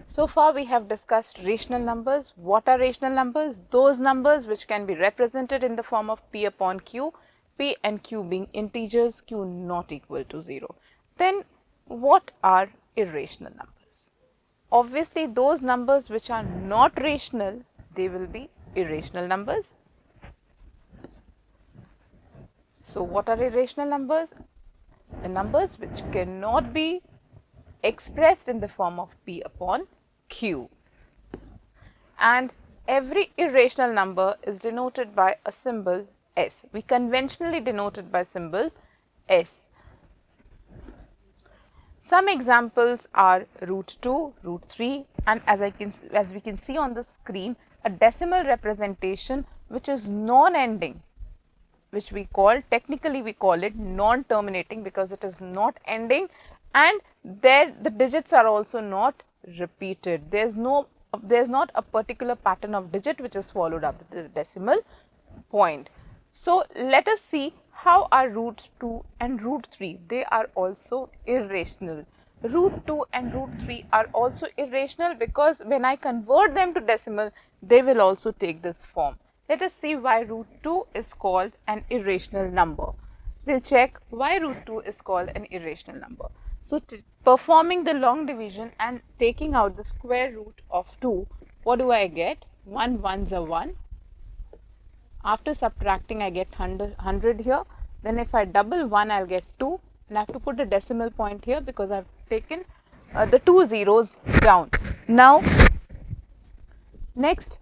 So far we have discussed rational numbers. What are rational numbers? Those numbers which can be represented in the form of p upon q, p and q being integers, q not equal to 0. Then what are irrational numbers? Obviously those numbers which are not rational, they will be irrational numbers. So what are irrational numbers? The numbers which cannot be expressed in the form of p upon q. And every irrational number is denoted by a symbol s. We conventionally denote it by symbol s. Some examples are root 2, root 3, and as we can see on the screen, a decimal representation which is non-ending, which technically we call it non-terminating because it is not ending, and there the digits are also not repeated. There's not a particular pattern of digit which is followed after the decimal point. So let us see how are root 2 and root 3. They are also irrational. Root 2 and root 3 are also irrational because when I convert them to decimal, they will also take this form. Let us see why root 2 is called an irrational number. We'll check why root 2 is called an irrational number. So performing the long division and taking out the square root of 2, what do I get? 1 ones are 1. After subtracting, I get 100 here. Then if I double 1, I'll get 2. And I have to put a decimal point here because I've taken the 2 zeros down. Now, next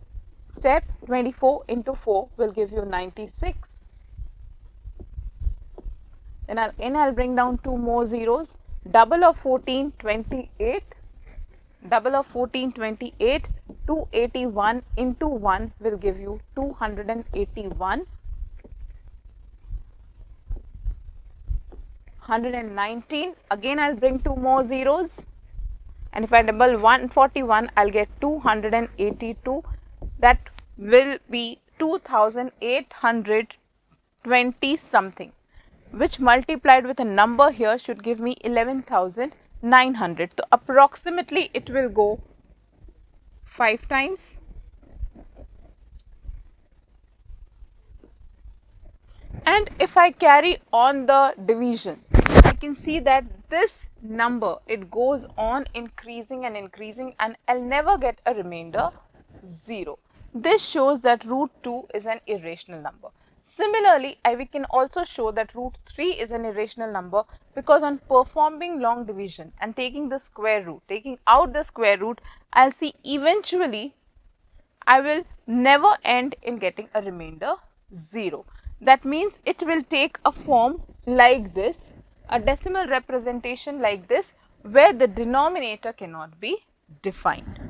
step, 24 into 4 will give you 96. Then I'll bring down 2 more zeros. Double of 14, 28. Double of 14, 28. 281 into 1 will give you 281. 119. Again I'll bring 2 more zeros. And if I double 141, I'll get 282. That will be 2820 something, which multiplied with a number here should give me 11,900. So approximately it will go 5 times. And if I carry on the division, I can see that this number, it goes on increasing and increasing, and I'll never get a remainder 0. This shows that root 2 is an irrational number. Similarly, we can also show that root 3 is an irrational number because on performing long division and taking the square root, taking out the square root, I'll see eventually I will never end in getting a remainder 0. That means it will take a form like this, a decimal representation like this, where the denominator cannot be defined.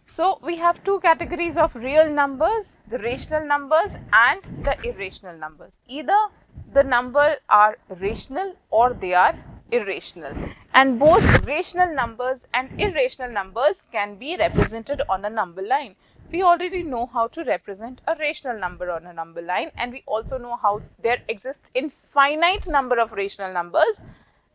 So we have two categories of real numbers, the rational numbers and the irrational numbers. Either the numbers are rational or they are irrational, and both rational numbers and irrational numbers can be represented on a number line. We already know how to represent a rational number on a number line, and we also know how there exists infinite number of rational numbers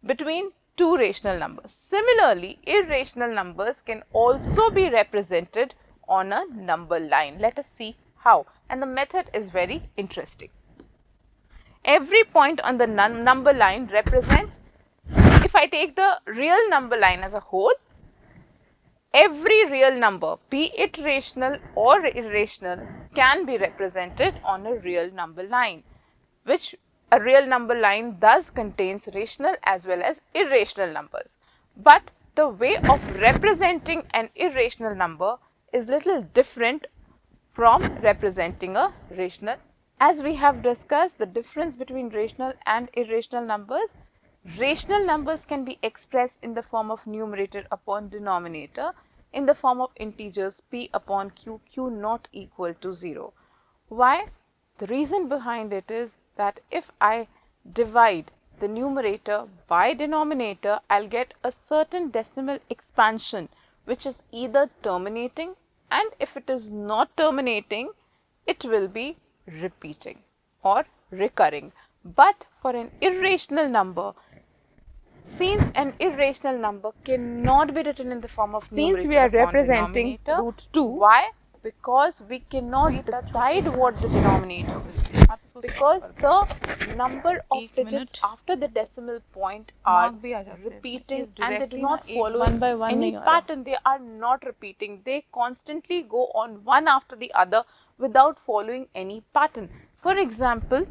between two rational numbers. Similarly, irrational numbers can also be represented on a number line. Let us see how, and the method is very interesting. Every point on the number line represents, if I take the real number line as a whole, every real number, be it rational or irrational, can be represented on a real number line, which a real number line thus contains rational as well as irrational numbers. But the way of representing an irrational number is little different from representing a rational. As we have discussed the difference between rational and irrational numbers, rational numbers can be expressed in the form of numerator upon denominator in the form of integers p upon q, q not equal to 0. Why? The reason behind it is that if I divide the numerator by denominator, I'll get a certain decimal expansion which is either terminating, and if it is not terminating, it will be repeating or recurring. But for an irrational number, since an irrational number cannot be written in the form of numerator, since we are representing root 2, why? Because we cannot decide what the denominator will be. Because the number of digits after the decimal point are repeating and they do not follow any pattern. They are not repeating. They constantly go on one after the other without following any pattern. For example,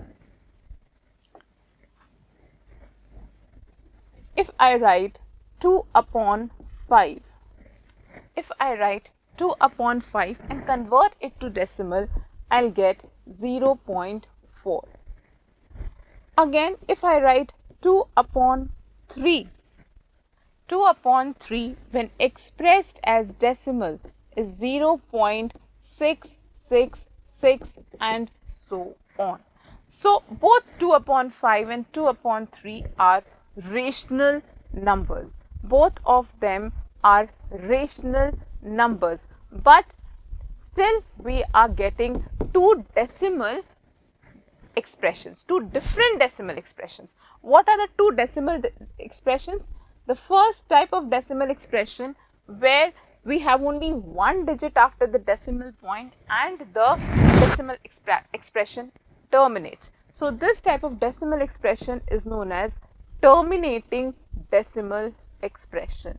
if I write 2 upon 5, if I write 2 upon 5 and convert it to decimal, I'll get 0.4. Again, if I write 2 upon 3, 2 upon 3 when expressed as decimal is 0.666 and so on. So, both 2 upon 5 and 2 upon 3 are rational numbers. Both of them are rational numbers, but still we are getting two decimal expressions, two different decimal expressions. What are the two decimal expressions? The first type of decimal expression where we have only one digit after the decimal point and the decimal expression terminates. So, this type of decimal expression is known as terminating decimal expression.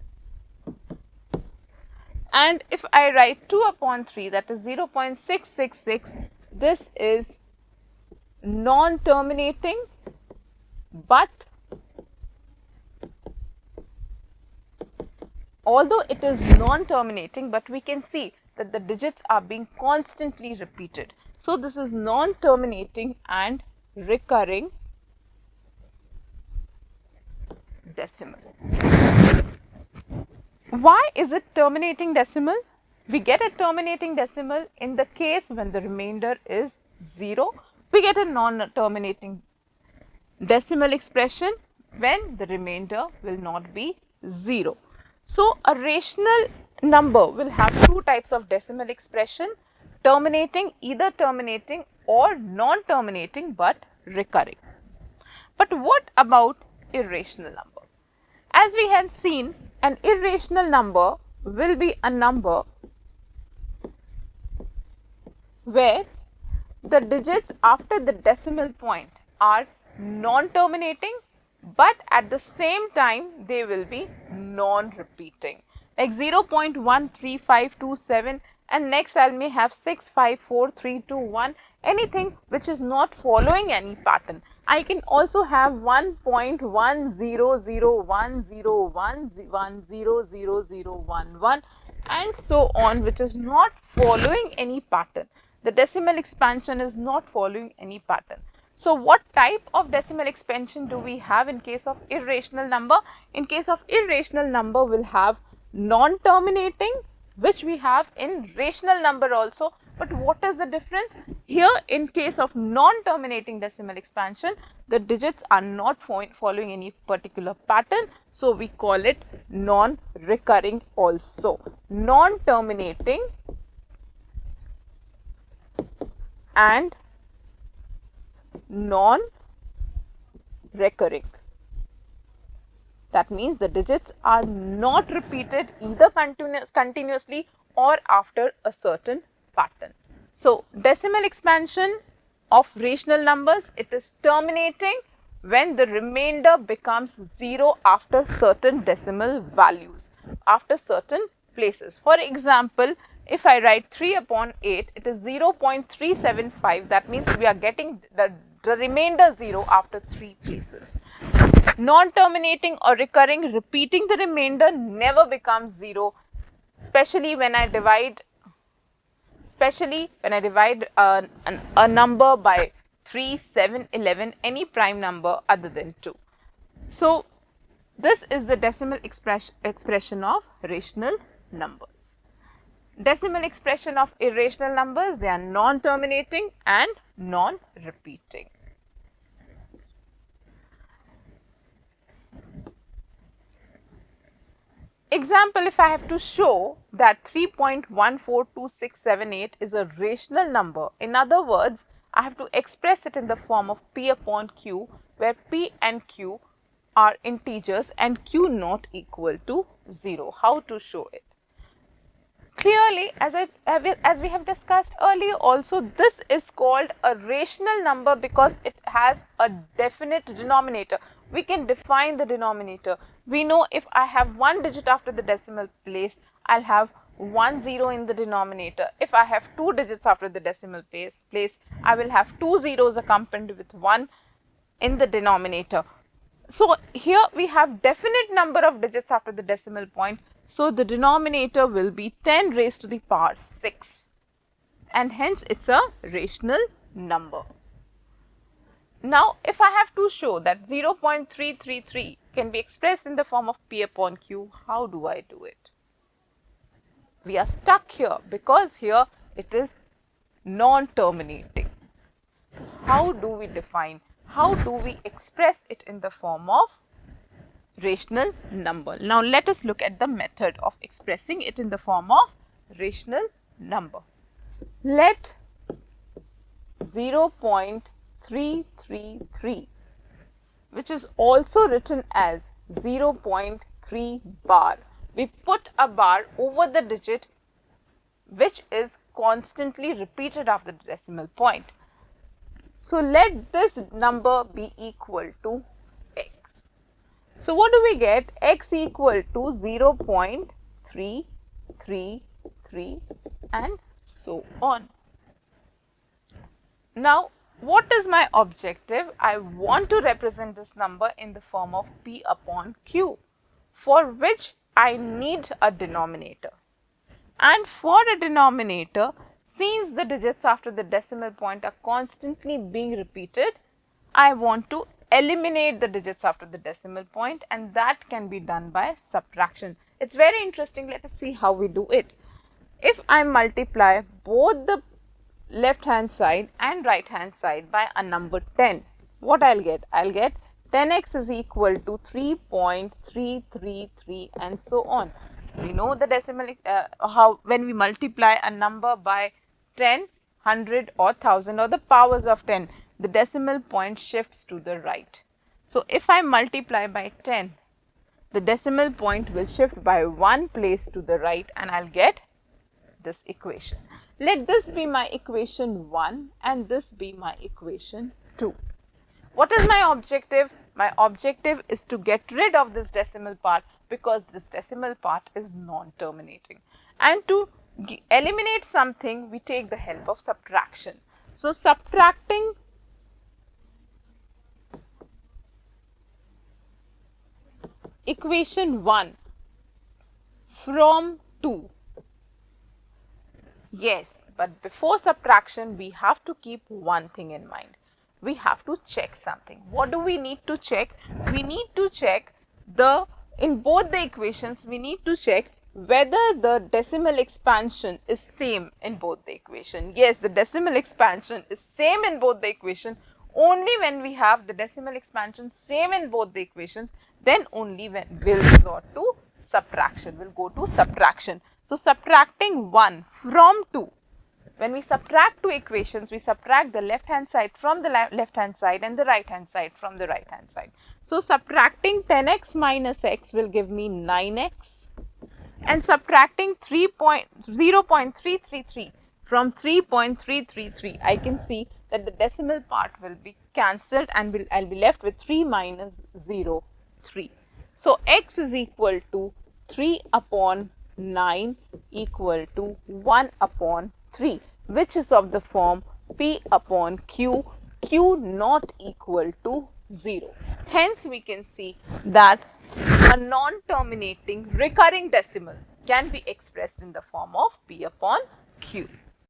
And if I write 2 upon 3, that is 0.666, this is non-terminating, but although it is non-terminating, but we can see that the digits are being constantly repeated. So, this is non-terminating and recurring decimal. Why is it terminating decimal? We get a terminating decimal in the case when the remainder is 0. We get a non-terminating decimal expression when the remainder will not be 0. So, a rational number will have two types of decimal expression, terminating, either terminating or non-terminating but recurring. But what about irrational number? As we have seen, an irrational number will be a number where the digits after the decimal point are non-terminating, but at the same time they will be non-repeating, like 0.13527, and next I may have 65431, anything which is not following any pattern. I can also have 1.100101000011 and so on, which is not following any pattern. The decimal expansion is not following any pattern. So, what type of decimal expansion do we have in case of irrational number? In case of irrational number, we'll have non-terminating, which we have in rational number also. But what is the difference? Here, in case of non-terminating decimal expansion, the digits are not following any particular pattern. So, we call it non-recurring also. Non-terminating and non-recurring. That means the digits are not repeated either continuously or after a certain pattern. So, decimal expansion of rational numbers, it is terminating when the remainder becomes 0 after certain decimal values, after certain places. For example, if I write 3 upon 8, it is 0.375. That means we are getting the remainder 0 after 3 places. Non-terminating or recurring, repeating the remainder never becomes 0, especially when I divide a number by 3, 7, 11, any prime number other than 2. So, this is the decimal expression of rational numbers. Decimal expression of irrational numbers, they are non-terminating and non-repeating. Example, if I have to show that 3.142678 is a rational number, in other words, I have to express it in the form of P upon Q, where P and Q are integers and Q not equal to 0. How to show it? Clearly, as we have discussed earlier also, this is called a rational number because it has a definite denominator. We can define the denominator. We know if I have one digit after the decimal place, I'll have 1 0 in the denominator. If I have two digits after the decimal place, I will have two zeros accompanied with 1 in the denominator. So here we have definite number of digits after the decimal point. So the denominator will be 10 raised to the power 6, and hence it's a rational number. Now if I have to show that 0.333 can be expressed in the form of P upon Q, how do I do it? We are stuck here because here it is non-terminating. How do we define? How do we express it in the form of rational number? Now let us look at the method of expressing it in the form of rational number. Let 0.333, which is also written as 0.3 bar, we put a bar over the digit which is constantly repeated after the decimal point. So let this number be equal to x. So what do we get? X equal to 0.333 and so on. Now what is my objective? I want to represent this number in the form of P upon Q, for which I need a denominator. And for a denominator, since the digits after the decimal point are constantly being repeated, I want to eliminate the digits after the decimal point, and that can be done by subtraction. It's very interesting. Let us see how we do it. If I multiply both the left hand side and right hand side by a number 10, what I'll get? I'll get 10x is equal to 3.333 and so on. We know the decimal, how when we multiply a number by 10, 100 or 1000 or the powers of 10, the decimal point shifts to the right. So if I multiply by 10, the decimal point will shift by one place to the right and I'll get this equation. Let this be my equation 1 and this be my equation 2. What is my objective? My objective is to get rid of this decimal part because this decimal part is non-terminating. And to eliminate something, we take the help of subtraction. So subtracting equation 1 from 2. Yes, but before subtraction, we have to keep one thing in mind. We have to check something. What do we need to check? We need to check in both the equations, we need to check whether the decimal expansion is same in both the equation. Yes, the decimal expansion is same in both the equation. Only when we have the decimal expansion same in both the equations, then only when we'll resort to subtraction. We'll go to subtraction. So subtracting 1 from 2. When we subtract two equations, we subtract the left hand side from the left hand side and the right hand side from the right hand side. So subtracting 10x minus x will give me 9x, and subtracting 0.333 from 3.333, I can see that the decimal part will be cancelled and I'll be left with 3 minus 0, 3. So x is equal to 3 upon 9 equal to 1 upon 3, which is of the form P upon Q, Q not equal to 0. Hence, we can see that a non-terminating recurring decimal can be expressed in the form of P upon Q.